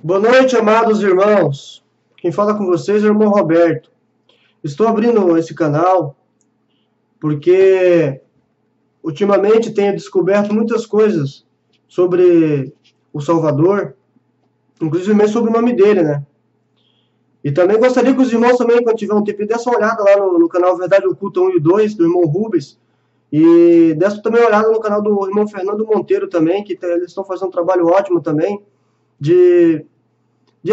Boa noite, amados irmãos. Quem fala com vocês é o irmão Roberto. Estou abrindo esse canal porque ultimamente tenho descoberto muitas coisas sobre o Salvador, inclusive sobre o nome dele, né? E também gostaria que os irmãos também, quando tiver um tempo, dessem uma olhada lá no canal Verdade Oculta 1 e 2, do irmão Rubens, e dessem também uma olhada no canal do irmão Fernando Monteiro também, que eles estão fazendo um trabalho ótimo também, de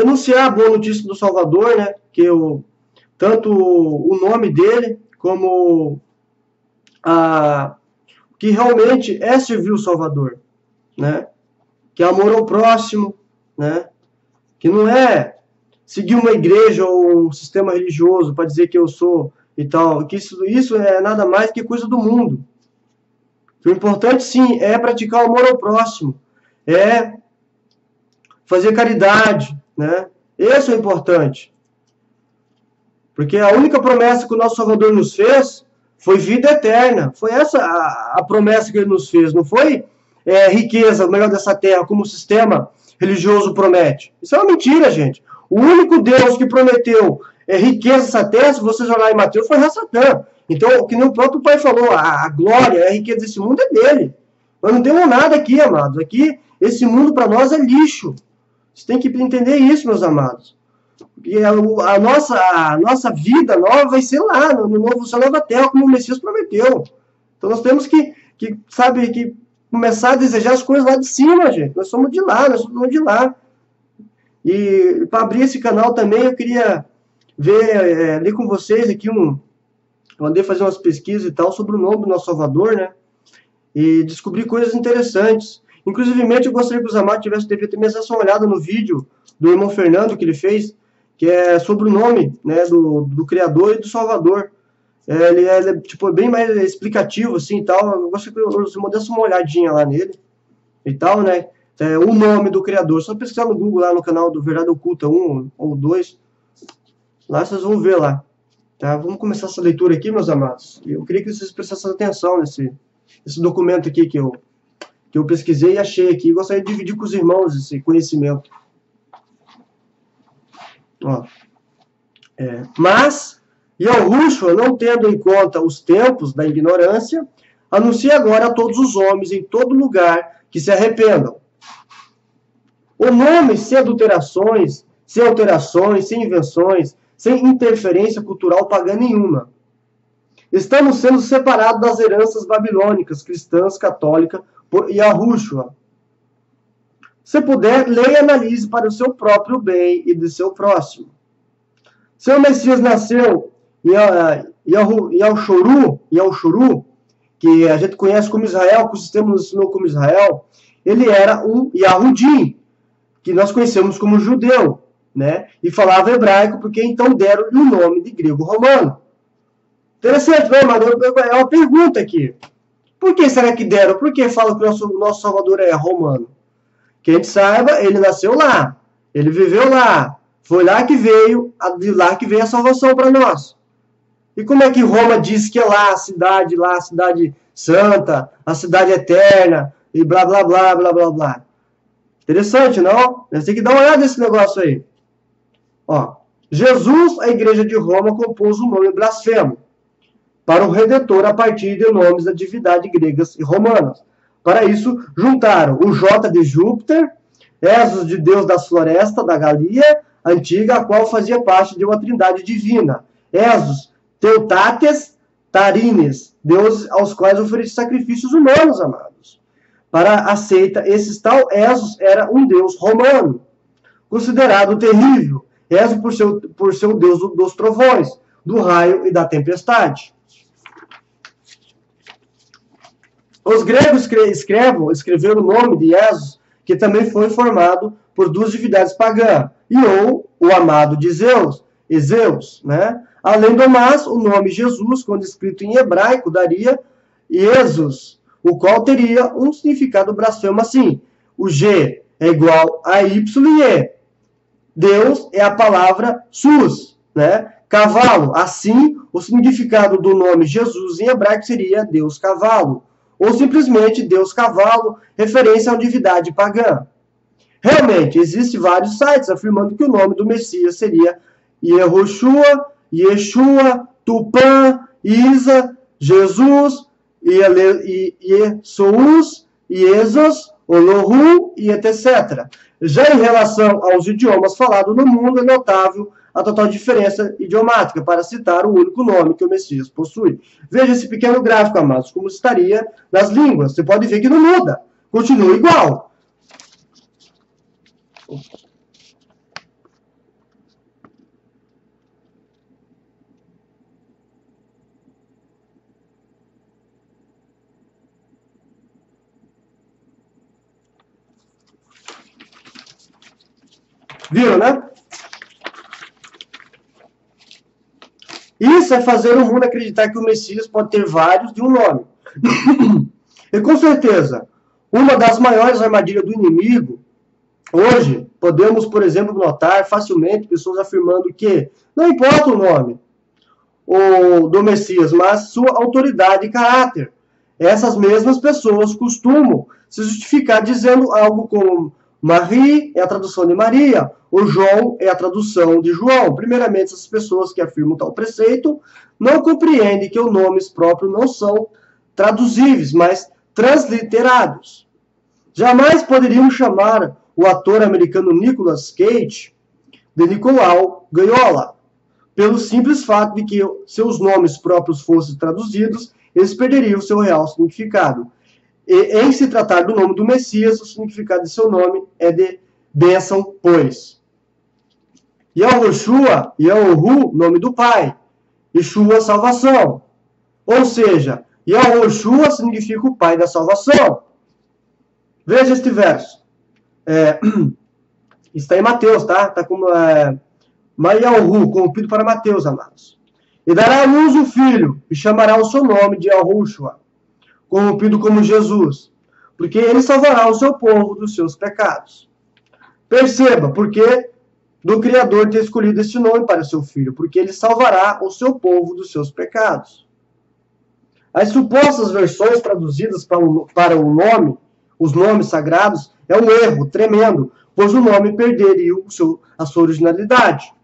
anunciar a boa notícia do Salvador, né? Que tanto o nome dele, como que realmente é servir o Salvador, né? Que é amor ao próximo, né? Que não é seguir uma igreja ou um sistema religioso para dizer que eu sou e tal, que isso é nada mais que coisa do mundo. O importante, sim, é praticar o amor ao próximo, é fazer caridade, né? Esse é o importante. Porque a única promessa que o nosso Salvador nos fez foi vida eterna. Foi essa a promessa que ele nos fez. Não foi riqueza, o melhor dessa terra, como o sistema religioso promete. Isso é uma mentira, gente. O único Deus que prometeu riqueza dessa terra, se vocês olharem em Mateus, foi Satã. Então, que nem o próprio pai falou, a glória, a riqueza desse mundo é dele. Nós não temos nada aqui, amados. Aqui, esse mundo para nós é lixo. Você tem que entender isso, meus amados. E a nossa vida nova vai ser lá, no novo céu, nova terra, como o Messias prometeu. Então nós temos que começar a desejar as coisas lá de cima, gente. Nós somos de lá, nós somos de lá. E para abrir esse canal também, eu queria ler com vocês aqui eu andei fazer umas pesquisas e tal sobre o nome do nosso Salvador, né? E descobri coisas interessantes. Inclusivemente, eu gostaria que os amados tivessem também essa olhada no vídeo do irmão Fernando que ele fez, que é sobre o nome, né, do Criador e do Salvador. Ele é tipo, bem mais explicativo, assim, e tal. Eu gostaria que os irmãos dessem uma olhadinha lá nele, e tal, né. O nome do Criador. Só pesquisar no Google, lá no canal do Verdade Oculta 1 ou 2. Lá vocês vão ver lá. Tá? Vamos começar essa leitura aqui, meus amados. Eu queria que vocês prestassem atenção nesse documento aqui que eu pesquisei e achei aqui. Eu gostaria de dividir com os irmãos esse conhecimento. Ó. Mas Yahushua, não tendo em conta os tempos da ignorância, anuncia agora a todos os homens em todo lugar que se arrependam. O nome sem adulterações, sem alterações, sem invenções, sem interferência cultural pagã nenhuma. Estamos sendo separados das heranças babilônicas, cristãs, católicas, por Yahushua. Se puder, leia e analise para o seu próprio bem e do seu próximo. Seu Messias nasceu em Al-Shuru, que a gente conhece como Israel, que o sistema nos ensinou como Israel. Ele era um Yahudim, que nós conhecemos como judeu, né? E falava hebraico, porque então deram-lhe o nome de grego-romano. Interessante, não, mas é uma pergunta aqui. Por que será que deram? Por que falam que o nosso Salvador é romano? Que a gente saiba, ele nasceu lá, ele viveu lá, foi lá que veio, de lá que veio a salvação para nós. E como é que Roma diz que é lá a cidade santa, a cidade eterna, e blá, blá, blá, blá, blá, blá. Interessante, não? Você tem que dar uma olhada nesse negócio aí. Ó, Jesus, a igreja de Roma, compôs um nome blasfemo para o Redentor a partir de nomes da divindade gregas e romanas. Para isso, juntaram o J de Júpiter, Esos de Deus das florestas, da Galia antiga, a qual fazia parte de uma trindade divina. Esos, Teutates, Tarines, deuses aos quais ofereciam sacrifícios humanos, amados. Para a seita, esse tal Esos era um deus romano, considerado terrível. Esos por ser o deus dos trovões, do raio e da tempestade. Os gregos escreveram o nome de Esos, que também foi formado por duas divindades pagãs, ou o amado de Zeus, e Zeus, né? Além do mais, o nome Jesus, quando escrito em hebraico, daria Jesus, o qual teria um significado blasfemo assim. O G é igual a Y e E. Deus é a palavra sus, né? Cavalo. Assim, o significado do nome Jesus em hebraico seria Deus cavalo. Ou simplesmente Deus cavalo, referência a uma divindade pagã. Realmente, existem vários sites afirmando que o nome do Messias seria Yehoshua, Yeshua, Tupã, Isa, Jesus, Yesous, Iesos, Olohu e etc. Já em relação aos idiomas falados no mundo, é notável a total diferença idiomática, para citar o único nome que o Messias possui. Veja esse pequeno gráfico, amados, como estaria nas línguas. Você pode ver que não muda, continua igual. Viram, né? Isso é fazer o mundo acreditar que o Messias pode ter vários de um nome. E com certeza, uma das maiores armadilhas do inimigo, hoje, podemos, por exemplo, notar facilmente pessoas afirmando que não importa o nome do Messias, mas sua autoridade e caráter. Essas mesmas pessoas costumam se justificar dizendo algo como Marie é a tradução de Maria, o João é a tradução de João. Primeiramente, essas pessoas que afirmam tal preceito não compreendem que os nomes próprios não são traduzíveis, mas transliterados. Jamais poderíamos chamar o ator americano Nicolas Cage de Nicolau Gaiola, pelo simples fato de que seus nomes próprios fossem traduzidos, eles perderiam seu real significado. E, em se tratar do nome do Messias, o significado de seu nome é de bênção, pois. Yahushua, Yahu, nome do Pai. Yeshua, salvação. Ou seja, Yahushua significa o Pai da salvação. Veja este verso. Está em Mateus, tá? Está como Mariahu, corrompido para Mateus, amados. E dará à luz o filho, e chamará o seu nome de Yahushua, corrompido como Jesus, porque ele salvará o seu povo dos seus pecados. Perceba, porque do Criador ter escolhido este nome para seu filho, porque ele salvará o seu povo dos seus pecados. As supostas versões traduzidas para o nome, os nomes sagrados, é um erro tremendo, pois o nome perderia a sua originalidade.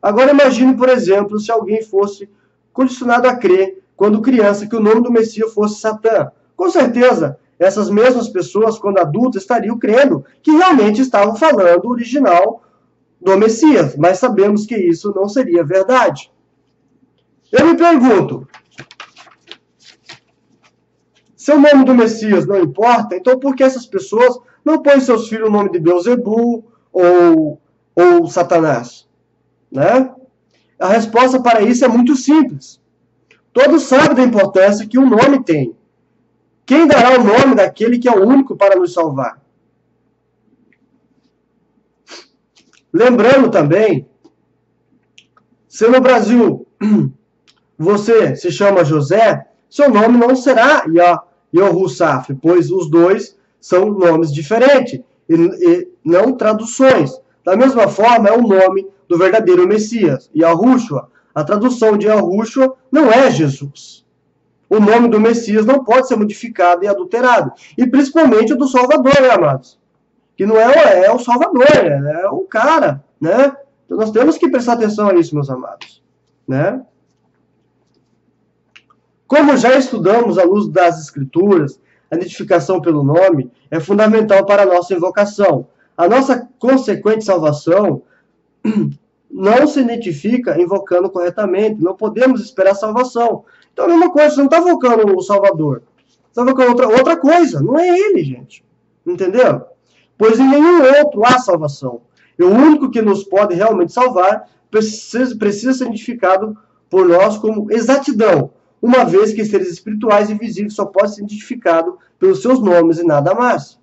Agora imagine, por exemplo, se alguém fosse condicionado a crer, quando criança, que o nome do Messias fosse Satã. Com certeza, essas mesmas pessoas, quando adultas, estariam crendo que realmente estavam falando o original do Messias, mas sabemos que isso não seria verdade. Eu me pergunto, se o nome do Messias não importa, então por que essas pessoas não põem seus filhos o nome de Beelzebul ou Satanás? Né? A resposta para isso é muito simples. Todos sabem da importância que o nome tem. Quem dará o nome daquele que é o único para nos salvar? Lembrando também, se no Brasil você se chama José, seu nome não será Yehusaf, pois os dois são nomes diferentes e não traduções. Da mesma forma, é o nome do verdadeiro Messias, Yahushua. A tradução de Yahushua não é Jesus. O nome do Messias não pode ser modificado e adulterado. E principalmente o do Salvador, né, amados? Que não é o Salvador, é o cara, né? Então nós temos que prestar atenção a isso, meus amados, né? Como já estudamos à luz das Escrituras, a identificação pelo nome é fundamental para a nossa invocação. A nossa consequente salvação não se identifica invocando corretamente. Não podemos esperar salvação. Então, a mesma coisa, você não está invocando o Salvador. Você está invocando outra coisa. Não é ele, gente. Entendeu? Pois em nenhum outro há salvação. E o único que nos pode realmente salvar precisa ser identificado por nós como exatidão, uma vez que seres espirituais e visíveis só podem ser identificados pelos seus nomes e nada mais.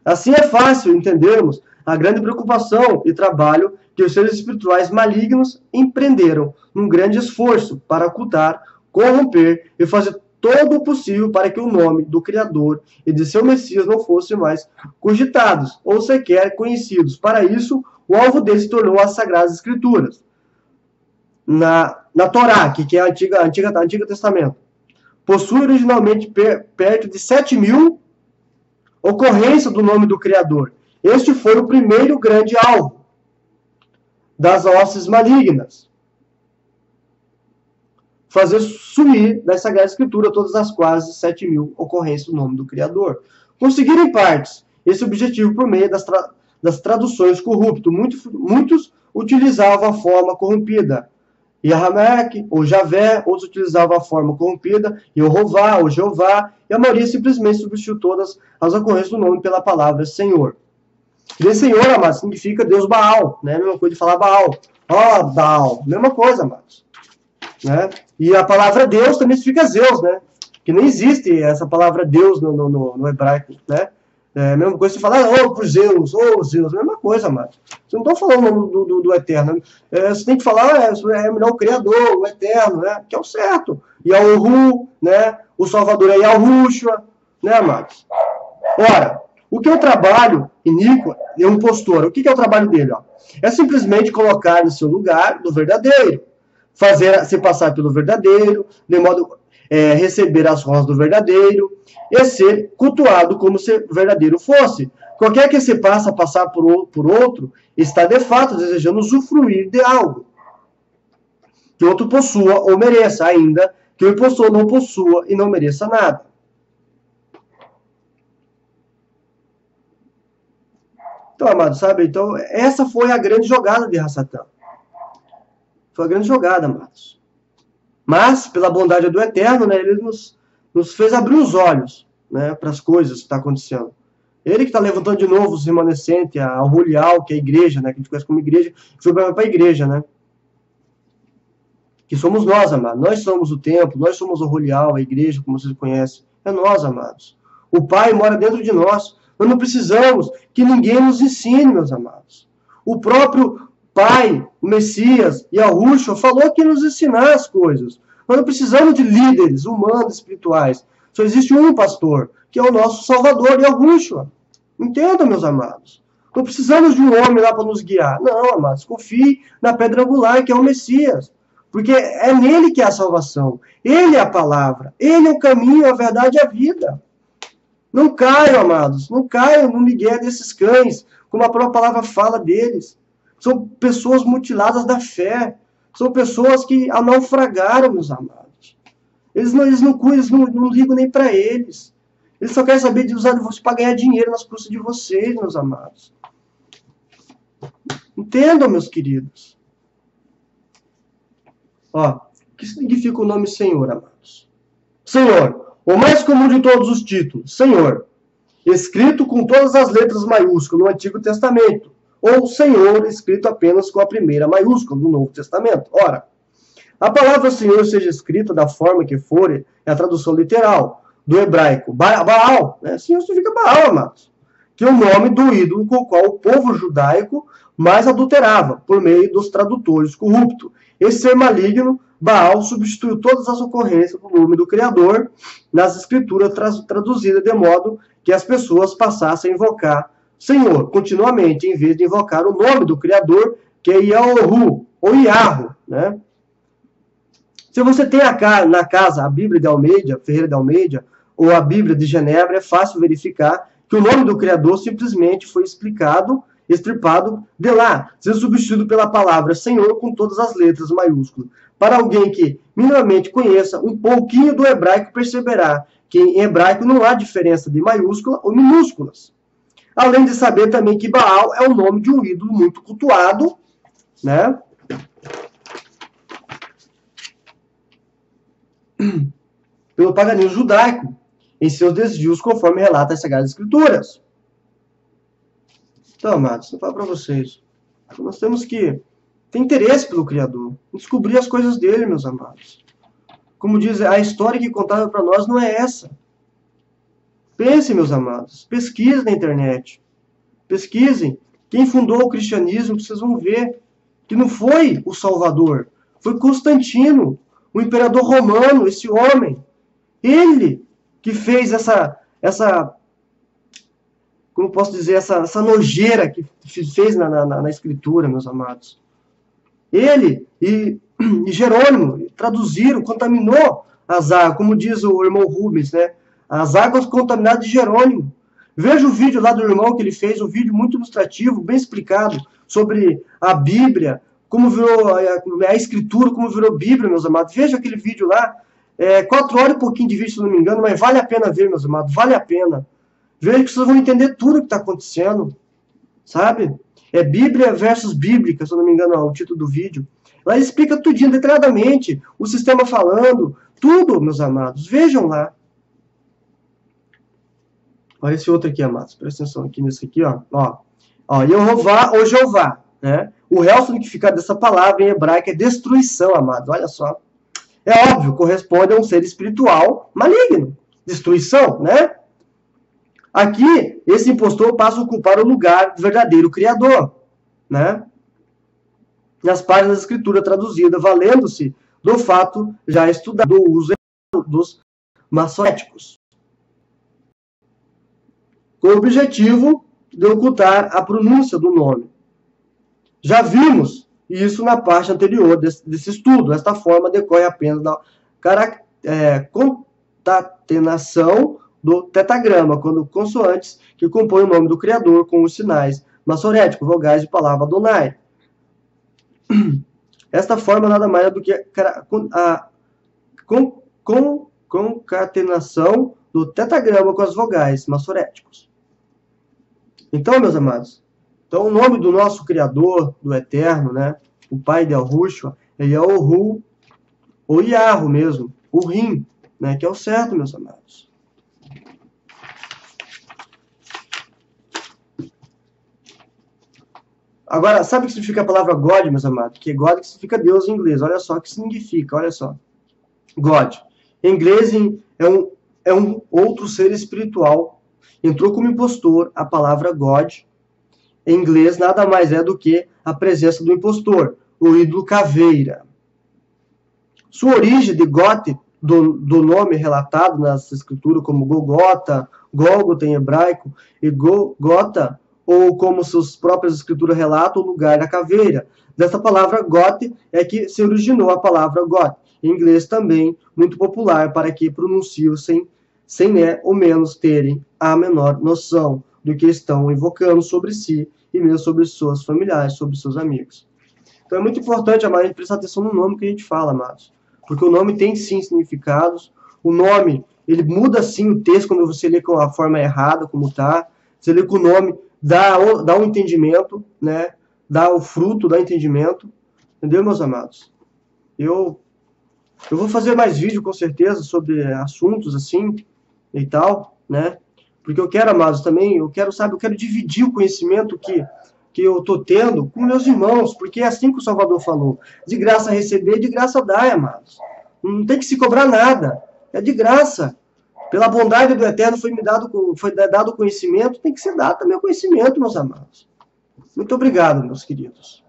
Assim é fácil entendermos a grande preocupação e trabalho que os seres espirituais malignos empreenderam num grande esforço para ocultar, corromper e fazer todo o possível para que o nome do Criador e de seu Messias não fossem mais cogitados ou sequer conhecidos. Para isso, o alvo deles se tornou as Sagradas Escrituras. Na Torá, que é o Antigo Testamento, possui originalmente perto de 7.000 ocorrência do nome do Criador. Este foi o primeiro grande alvo das hostes malignas. Fazer sumir da Sagrada Escritura todas as quase 7.000 ocorrências do nome do Criador. Conseguir em partes esse objetivo por meio das traduções corruptas. Muitos utilizavam a forma corrompida, Yahweh ou Javé, outros utilizavam a forma corrompida, Yehová ou Jeová, e a maioria simplesmente substituiu todas as ocorrências do nome pela palavra Senhor. E Senhor, amados, significa Deus Baal, né? Mesma coisa de falar Baal. Ó, Baal, mesma coisa, amados. Né? E a palavra Deus também significa Zeus, né? Que nem existe essa palavra Deus no hebraico, né? É a mesma coisa que você falar, por Zeus, Zeus, mesma coisa, mano. Você não está falando o nome do Eterno. Você tem que falar, é melhor o Criador, o Eterno, né? Que é o certo. Yahu, né? O Salvador é Yahushua, né, amados? Ora, o que é o trabalho iníquo é um impostor? O que é o trabalho dele? Ó? É simplesmente colocar no seu lugar do verdadeiro. Fazer se passar pelo verdadeiro, de modo receber as honras do verdadeiro, e ser cultuado como se verdadeiro fosse. Qualquer que se passa a passar por outro, está de fato desejando usufruir de algo que outro possua ou mereça, ainda que o impostor não possua e não mereça nada. Então, amados, sabe? Então, essa foi a grande jogada de Hassatan. Foi a grande jogada, amados. Mas, pela bondade do Eterno, né, ele nos fez abrir os olhos, né, para as coisas que estão acontecendo. Ele que está levantando de novo os remanescentes, a Rolial, que é a igreja, né, que a gente conhece como igreja, que foi para a igreja, né? Que somos nós, amados. Nós somos o templo, nós somos o Rolial, a igreja, como vocês conhecem. É nós, amados. O Pai mora dentro de nós. Nós não precisamos que ninguém nos ensine, meus amados. O próprio Pai, o Messias, Yahushua, falou que nos ensinar as coisas. Nós não precisamos de líderes humanos, espirituais. Só existe um pastor, que é o nosso Salvador, Yahushua. Entendam, meus amados. Não precisamos de um homem lá para nos guiar. Não, amados. Confie na pedra angular, que é o Messias. Porque é nele que há a salvação. Ele é a palavra. Ele é o caminho, a verdade e a vida. Não caiam, amados. Não caiam no migué desses cães, como a própria palavra fala deles. São pessoas mutiladas da fé. São pessoas que naufragaram, meus amados. Eles não cuidam, eles não ligam nem para eles. Eles só querem saber de usar de vocês para ganhar dinheiro nas custas de vocês, meus amados. Entendam, meus queridos. Ó, o que significa o nome Senhor, amados? Senhor, o mais comum de todos os títulos, Senhor, escrito com todas as letras maiúsculas no Antigo Testamento, ou Senhor, escrito apenas com a primeira maiúscula do Novo Testamento. Ora, a palavra Senhor seja escrita da forma que for, é a tradução literal do hebraico, Baal, né? Senhor significa Baal, amados, que é o nome do ídolo com o qual o povo judaico mais adulterava, por meio dos tradutores corruptos. Esse ser maligno, Baal, substituiu todas as ocorrências do nome do Criador nas escrituras traduzidas, de modo que as pessoas passassem a invocar Senhor continuamente, em vez de invocar o nome do Criador, que é Yahu, ou Yahu, né? Se você tem na casa a Bíblia de Almeida, Ferreira de Almeida, ou a Bíblia de Genebra, é fácil verificar que o nome do Criador simplesmente foi estripado de lá, sendo substituído pela palavra Senhor com todas as letras maiúsculas. Para alguém que minimamente conheça um pouquinho do hebraico, perceberá que em hebraico não há diferença de maiúscula ou minúsculas. Além de saber também que Baal é o nome de um ídolo muito cultuado, né? Pelo paganismo judaico, em seus desvios, conforme relata as Sagradas Escrituras. Então, amados, eu falo para vocês, nós temos que ter interesse pelo Criador, descobrir as coisas dele, meus amados. Como diz, a história que contava para nós não é essa. Pensem, meus amados, pesquisem na internet, pesquisem quem fundou o cristianismo, que vocês vão ver que não foi o Salvador, foi Constantino, o imperador romano, esse homem. Ele que fez essa como posso dizer, essa nojeira que fez na escritura, meus amados. Ele e Jerônimo traduziram, contaminou as águas, como diz o irmão Rubens, né? As águas contaminadas de Jerônimo. Veja o vídeo lá do irmão que ele fez, um vídeo muito ilustrativo, bem explicado, sobre a Bíblia, como virou a Escritura, como virou Bíblia, meus amados. Veja aquele vídeo lá, 4 horas e pouquinho de vídeo, se não me engano, mas vale a pena ver, meus amados, vale a pena. Veja que vocês vão entender tudo o que está acontecendo, sabe? É Bíblia versus Bíblica, se eu não me engano, é o título do vídeo. Lá ele explica tudinho, detalhadamente, o sistema falando, tudo, meus amados. Vejam lá. Olha esse outro aqui, amados. Presta atenção aqui nesse aqui, ó. Ó, Jeová ou Jeová, né? O real significado dessa palavra em hebraico é destruição, amados. Olha só. É óbvio, corresponde a um ser espiritual maligno. Destruição, né? Aqui, esse impostor passa a ocupar o lugar do verdadeiro Criador, né? Nas páginas da Escritura traduzida, valendo-se do fato já estudado do uso dos maçoréticos, com o objetivo de ocultar a pronúncia do nome. Já vimos isso na parte anterior desse estudo. Esta forma decorre apenas da concatenação do tetagrama, quando consoantes que compõem o nome do Criador com os sinais maçoréticos, vogais de palavra Adonai. Esta forma nada mais é do que a concatenação do tetagrama com as vogais maçoréticos. Então, meus amados, então o nome do nosso Criador, do Eterno, né, o Pai de Yahushua, ele é o Hu, ou Yahoo mesmo, o Rim, né, que é o certo, meus amados. Agora, sabe o que significa a palavra God, meus amados? Que God que significa Deus em inglês. Olha só o que significa, olha só. God. Em inglês é um outro ser espiritual. Entrou como impostor. A palavra God, em inglês, nada mais é do que a presença do impostor, o ídolo caveira. Sua origem de God, do nome relatado nas escrituras como Golgota, Gólgota em hebraico, e Golgota, ou como suas próprias escrituras relatam, o lugar da caveira. Dessa palavra Got é que se originou a palavra God, em inglês também, muito popular, para que pronunciam sem ou menos terem a menor noção do que estão invocando sobre si e mesmo sobre seus familiares, sobre seus amigos. Então é muito importante, amados, a gente prestar atenção no nome que a gente fala, amados. Porque o nome tem sim significados. O nome, ele muda sim o texto quando você lê com a forma errada, como está. Você lê com o nome, dá um entendimento, né? Dá o fruto, dá entendimento. Entendeu, meus amados? Eu vou fazer mais vídeo, com certeza, sobre assuntos assim e tal, né? Porque eu quero, amados, também, eu quero dividir o conhecimento que eu estou tendo com meus irmãos, porque é assim que o Salvador falou. De graça receber, de graça dar, amados. Não tem que se cobrar nada. É de graça. Pela bondade do Eterno foi dado conhecimento, tem que ser dado também o conhecimento, meus amados. Muito obrigado, meus queridos.